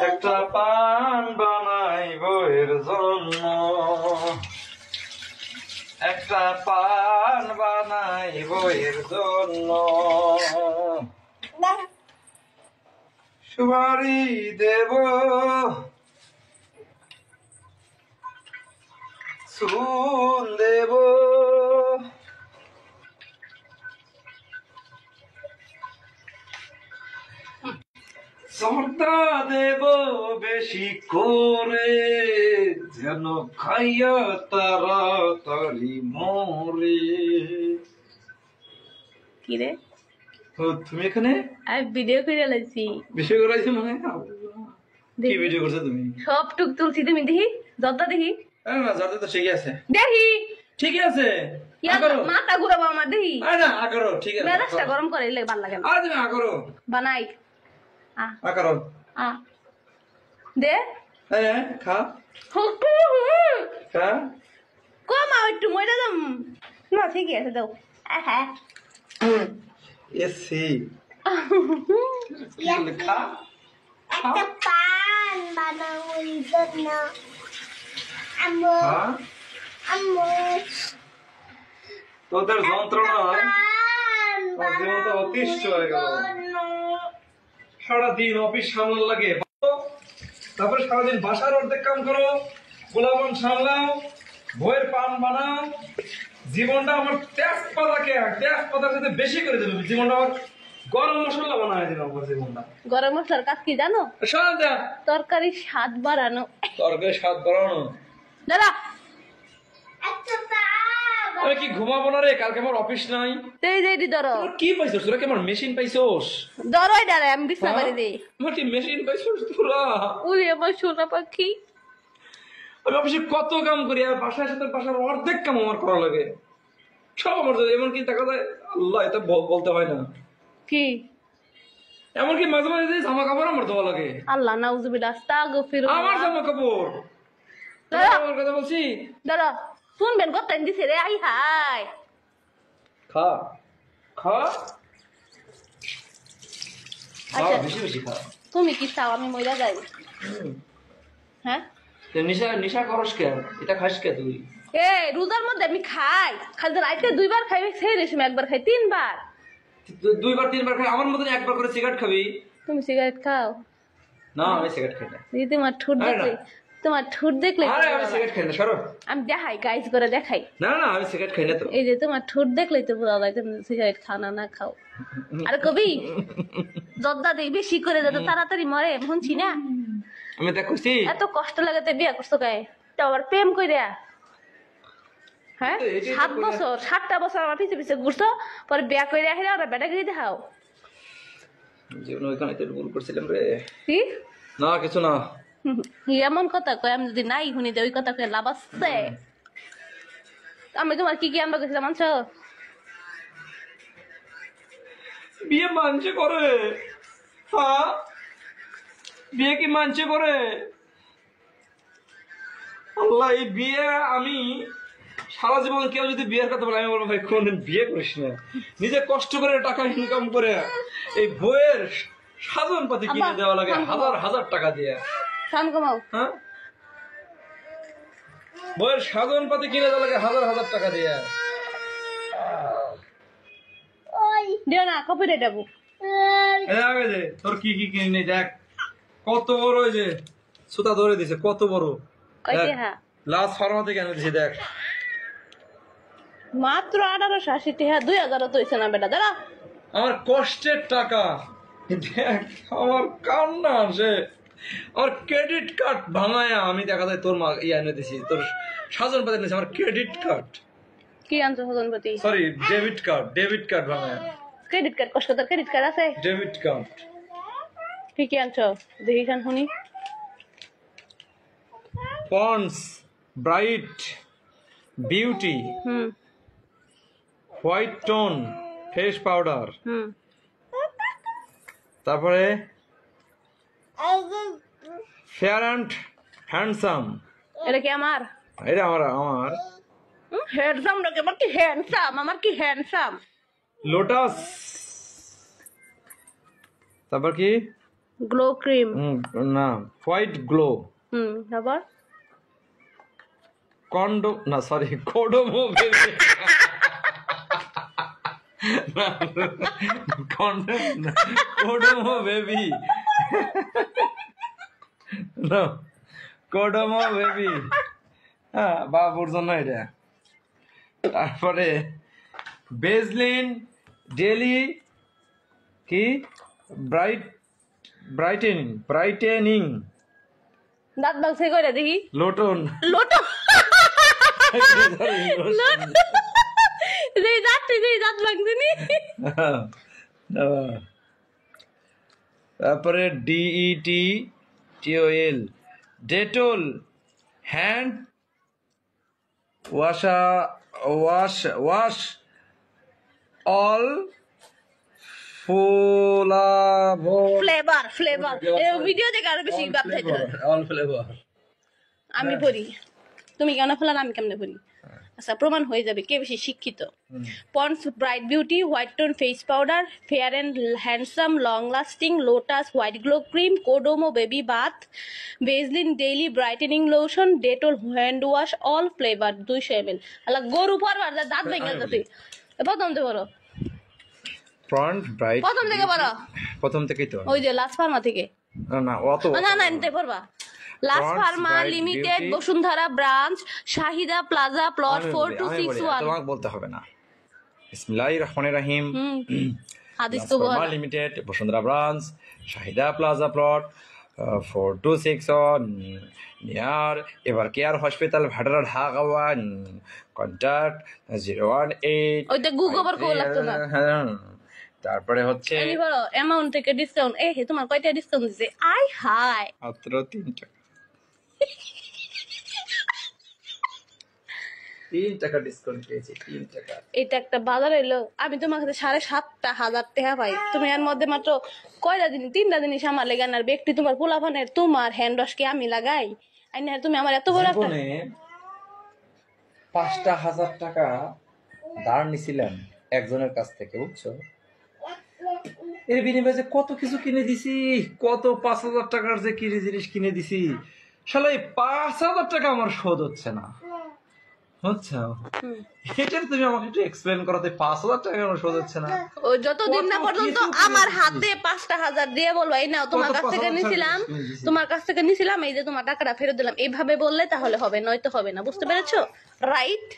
একটা পান বানাই বইয়ের জন্য, একটা পান বানাই বইয়ের জন্য, সুপারি দেব চুন দেব, সর্দা দেব বেশি করে, যেন খাইয়া তাড়াতাড়ি মরে। কি রে তুমি এখানে? আমি ভিডিও করে লাইছি। ভিডিও করাইছো মানে? কি ভিডিও করছো তুমি? সব টুক তুলছি, তুমি দেখি দদ্দা দেখি। না যাতে তো ঠিকই আছে, দেখি ঠিকই আছে। মাথা ঘুরাবো আমার, দেখি না আগরো ঠিক আছে, মেজাজটা গরম করে এলে ভালো লাগে না। আরে তুমি আগরো বানাই আগরো দে। হ্যাঁ খা খা, কমা একটু মইটা দাম না, ঠিকই আছে দাও। হ্যাঁ এসি খা, একটা পান বানানোর জন্য আম্মু আম্মু তোদের যন্ত্রণা জীবন তো অতিষ্ঠ হয়ে গেল। সারাদিন অফিস সামলানো লাগে, তারপরে সারাদিন বাসার অর্ধেক কাম করো, গোলাপন সামলাও, বইয়ের পান বানাও। জীবনটা আমার তেজপাতার সাথে বেশি করে দেবে, জীবনটা আমার গরম মশলা বানায় দিল আমার জীবনটা। গরম মশলার কাজ কি জানো? তরকারি স্বাদ বাড়ানো। তরকারি স্বাদ বাড়ানো? দাদা আমি কি ঘুমাবো না রে, কালকে আমার অফিস নাই। ধরো কি পাইছোস তোরা? কি আমার মেশিন পাইছোস? ধরোই ডারে আমি বিছনা করে দিই। আমার কি মেশিন পাইছোস তোরা? ওরে আমার সোনা পাখি, আমি অফিসে কত কাম করি, আর বাসায় সাথে বাসার অর্ধেক কাম আমার করা লাগে, সব আমার। এমনকি দেখা যায় আল্লাহ এটা বলতে হয় না কি এমনকি মাঝে মাঝে জামা কাপড় আমার ধোয়া লাগে। আল্লাহ নাউজুবিল্লাহ আস্তাগফিরুল্লাহ। আমার জামা কাপড় আমার কথা বলছি। দাদা শুনবেন কত টাইম দিছে রে। আই হাই খা খা আচ্ছা বেশি বেশি খা। তুমি কি চাও আমি মইরা যাই? হ্যাঁ নিশা করস কেন? এটা খাস কে তুই? এ রোজার মধ্যে আমি খাই, খালি রাইতে 2 বার খাই, সেই সময় 1 বার খাই, 3 বার 2 বার 3 বার খাই। আমার মতন 1 বার করে সিগারেট খাবি? তুমি সিগারেট খাও? না আমি সিগারেট খাই না। এই তোমার ঠোঁট দেখলে আরে আমি সিগারেট খাই না, সরো। আমি দেখাই গাইজ করে দেখাই। না না আমি সিগারেট খাই না তো। এই যে তোমার ঠোঁট দেখলেই তো বোঝা যায় তুমি সিগারেট খাও না খাও। আরে কবি জর্দা দেই বেশি করে, যত তাড়াতাড়ি মরে শুনছি না। আমি দেখছি এত কষ্ট লাগে তো বিয়া করছো গায়ে, তো আবার প্রেম কইরা। হ্যাঁ 7 বছর 7টা বছর আমার পিছে পিছে ঘুরছো, পরে বিয়া কইরা আসলে আর বেটাগিরি দেখাও। জীবনে ওইখানে তো ভুল করছিলাম রে। কি না কিছু না। এমন কথা কয়, আমি যদি নাই শুনি ওই কথা কয়ে লাভ আছে? আমি তোমার কি কি আমরা গেছিলাম মানছ? বিয়ে মানছে করে? হ্যাঁ বিয়ে কি মানছে করে? আল্লাহ এই বিয়ে আমি সারা জীবন, কেউ যদি বিয়ের কথা বলে আমি বলবো ভাই কোনদিন বিয়ে করিস না। নিজে কষ্ট করে টাকা ইনকাম করে এই বইয়ের সাজন পাতি কিনে দেওয়া লাগে হাজার হাজার টাকা দিয়ে। হ্যাঁ বইয়ের সাজন পাতি কিনে দেওয়া লাগে হাজার হাজার টাকা দিয়ে। দিও না কপিরাইট যাবো। তোর কি কি কিনে দেখ, কত বড় ওই যে সুতা ধরে দিছে, কত বড় লাস্ট ফার্মা থেকে এনে দিছি দেখ। মাত্র 1880 টাকা, 2000 তো হইছে না বেটা। দাঁড়া আমার কষ্টের টাকা দেখ, আমার কান্না আসে। আমার ক্রেডিট কার্ড ভাঙায় আমি দেখা যায় তোর মা এনে দিছি, তোর সাজন পাতি নিয়েছি। আমার ক্রেডিট কার্ড কি আনছো সজনপতি? সরি ডেবিট কার্ড ভাঙায়। ক্রেডিট কার্ড কষ্ট, তোর ক্রেডিট কার্ড আছে? ডেবিট কার্ড কি কি আনছো দেখি খান শুনি। Pond's bright beauty white tone face powder, তারপরে ফেয়ার অ্যান্ড হ্যান্ডসাম। এটা কি আমার? এটা আমার হ্যান্ডসাম নাকি? আমার কি হ্যান্ডসাম? আমার কি হ্যান্ডসাম? লোটাস, তারপর কি গ্লো ক্রিম না হোয়াইট গ্লো আবার কন্ডো না sorry Kodomo baby Kodomo baby Kodomo baby, হ্যাঁ বাবুর জন্য এটা। তারপরে বেজলিন ডেলি কি ব্রাইটেনিং দাঁত বালছে কইরা দেখি লোটন লোটো যেই দাঁত লাগছে নি। তারপরে DETOL Dettol hand wash all flavour video দেখে আরো বেশি ভাবতে অল ফ্লেভার। আমি পড়ি, তুমি কেন ফেলান আমি কেমনে পড়ি? আচ্ছা প্রমাণ হয়ে যাবে কে বেশি শিক্ষিত। Pond's bright beauty white tone face powder, fair and handsome long lasting Lotus white glow cream, Kodomo baby bath, Vaseline daily brightening lotion, Dettol hand wash all flavour 200 ml। আলা গরু পরবার দাঁত ভেঙে যাচ্ছে। প্রথম থেকে বলো, ফ্রন্ট ব্রাইট প্রথম থেকে বলো, প্রথম থেকেই তো ওই যে লাস্ট ফার্মা থেকে না অত না নিতে পারবা। Last Pharma limited, Bashundhara branch, Shahida plaza, plot 4261। তোমাকে বলতে হবে না। বিসমিল্লাহির রহমানির রহিম। হাদিস তো বল। Pharma limited, Bashundhara branch, Shahida plaza plot 4261 near Evercare hospital Bhatara Dhaka. Contact 018। ওইটা গুগল বার কো লাগতো না। তারপরে হচ্ছে এই বলো অ্যামাউন্ট থেকে ডিসকাউন্ট। এই হে তোমার কয়টা ডিসকাউন্ট দিছে? আই হাই মাত্র 3 টাকা। 3 টাকা ডিসকাউন্ট পেয়েছি, 3 টাকা। এটা একটা বাজার এলো, আমি তোমার কাছে 7,500 টাকা পাই, তুমি এর মধ্যে মাত্র কয়টা দিন 3টা জিনিস আমার লেগে আর ব্যক্তি তোমার পোলাপানের তোমার হ্যান্ড ওয়াশ কি আমি লাগাই? আইনা তুমি আমার এত বড় একটা জীবনে 5,000 টাকা ধার নিছিলাম একজনের কাছ থেকে, বুঝছো? এর বিনিময়ে যে কত কিছু কিনে দিছি, কত 5,000 টাকার যে কিনে জিনিস কিনে দিছি, শালা এই 5,000 টাকা আমার শোধ হচ্ছে না। আচ্ছা এটা তুমি আমাকে একটু এক্সপ্লেন করো, 5,000 টাকা আমার শোধ হচ্ছে না। ও যতদিন না পর্যন্ত আমার হাতে 5,000 দিয়ে বলবো এই নাও তোমার কাছ থেকে নিছিলাম, তোমার কাছ থেকে নিছিলাম, এই যে তোমার টাকাটা ফেরত দিলাম, এইভাবে বললে তাহলে হবে, নয়তো হবে না। বুঝতে পেরেছো? রাইট।